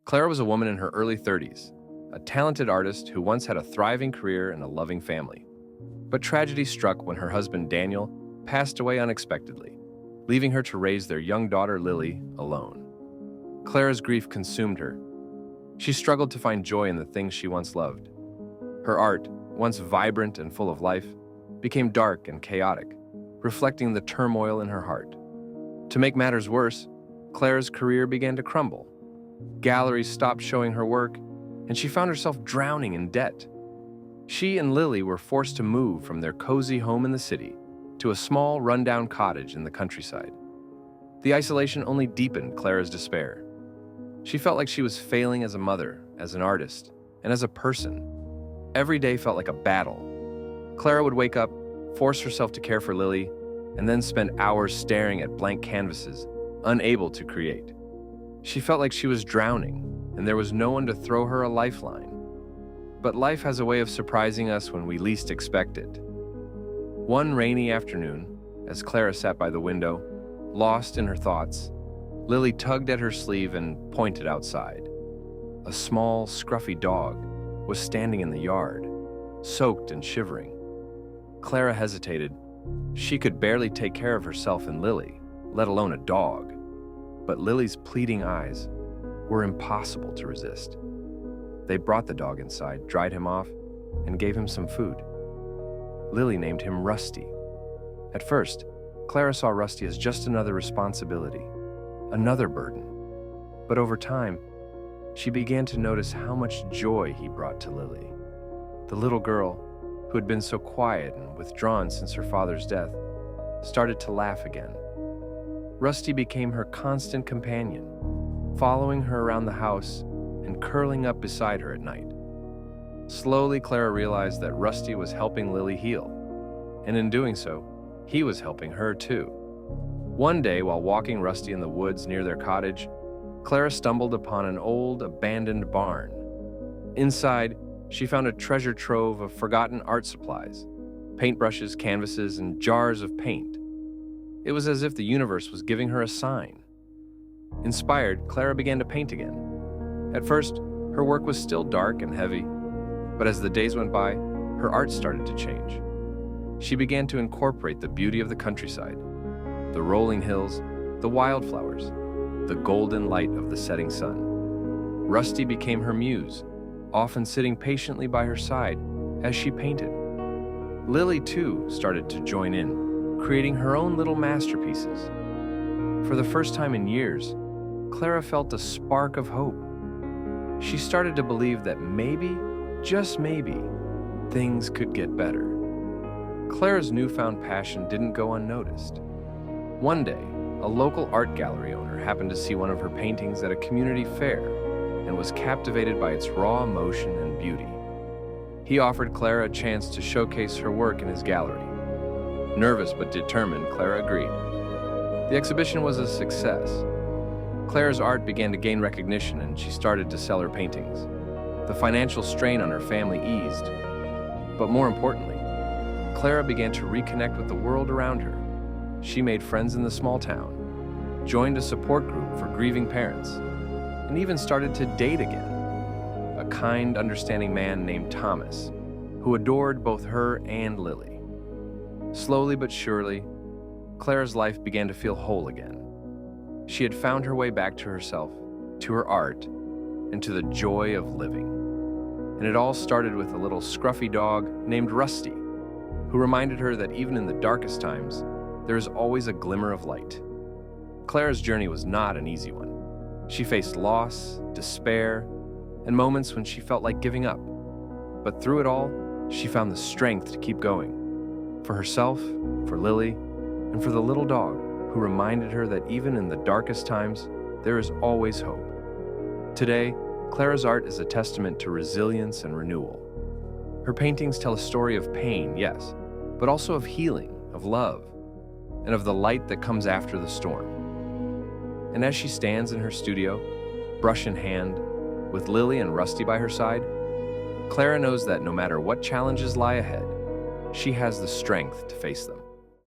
Clara was a woman in her early 30s, a talented artist who once had a thriving career and a loving family. But tragedy struck when her husband Daniel passed away unexpectedly, leaving her to raise their young daughter Lily alone. Clara's grief consumed her. She struggled to find joy in the things she once loved. Her art, once vibrant and full of life, became dark and chaotic, reflecting the turmoil in her heart. To make matters worse, Clara's career began to crumble. Galleries stopped showing her work, and she found herself drowning in debt. She and Lily were forced to move from their cozy home in the city to a small, rundown cottage in the countryside. The isolation only deepened Clara's despair. She felt like she was failing as a mother, as an artist, and as a person. Every day felt like a battle. Clara would wake up, force herself to care for Lily, and then spend hours staring at blank canvases, unable to create. She felt like she was drowning, and there was no one to throw her a lifeline. But life has a way of surprising us when we least expect it. One rainy afternoon, as Clara sat by the window, lost in her thoughts, Lily tugged at her sleeve and pointed outside. A small, scruffy dog was standing in the yard, soaked and shivering. Clara hesitated. She could barely take care of herself and Lily, let alone a dog. But Lily's pleading eyes were impossible to resist. They brought the dog inside, dried him off, and gave him some food. Lily named him Rusty. At first, Clara saw Rusty as just another responsibility, another burden. But over time, she began to notice how much joy he brought to Lily. The little girl, who had been so quiet and withdrawn since her father's death, started to laugh again. Rusty became her constant companion, following her around the house and curling up beside her at night. Slowly, Clara realized that Rusty was helping Lily heal, and in doing so, he was helping her too. One day, while walking Rusty in the woods near their cottage, Clara stumbled upon an old, abandoned barn. Inside, she found a treasure trove of forgotten art supplies, paintbrushes, canvases, and jars of paint. It was as if the universe was giving her a sign. Inspired, Clara began to paint again. At first, her work was still dark and heavy, but as the days went by, her art started to change. She began to incorporate the beauty of the countryside, the rolling hills, the wildflowers, the golden light of the setting sun. Rusty became her muse, often sitting patiently by her side as she painted. Lily, too, started to join in, creating her own little masterpieces. For the first time in years, Clara felt a spark of hope. She started to believe that maybe, just maybe, things could get better. Clara's newfound passion didn't go unnoticed. One day, a local art gallery owner happened to see one of her paintings at a community fair and was captivated by its raw emotion and beauty. He offered Clara a chance to showcase her work in his gallery. Nervous but determined, Clara agreed. The exhibition was a success. Clara's art began to gain recognition and she started to sell her paintings. The financial strain on her family eased. But more importantly, Clara began to reconnect with the world around her. She made friends in the small town, joined a support group for grieving parents, and even started to date again. A kind, understanding man named Thomas, who adored both her and Lily. Slowly but surely, Clara's life began to feel whole again. She had found her way back to herself, to her art, and to the joy of living. And it all started with a little scruffy dog named Rusty, who reminded her that even in the darkest times, there is always a glimmer of light. Clara's journey was not an easy one. She faced loss, despair, and moments when she felt like giving up. But through it all, she found the strength to keep going. For herself, for Lily, and for the little dog who reminded her that even in the darkest times, there is always hope. Today, Clara's art is a testament to resilience and renewal. Her paintings tell a story of pain, yes, but also of healing, of love, and of the light that comes after the storm. And as she stands in her studio, brush in hand, with Lily and Rusty by her side, Clara knows that no matter what challenges lie ahead, she has the strength to face them.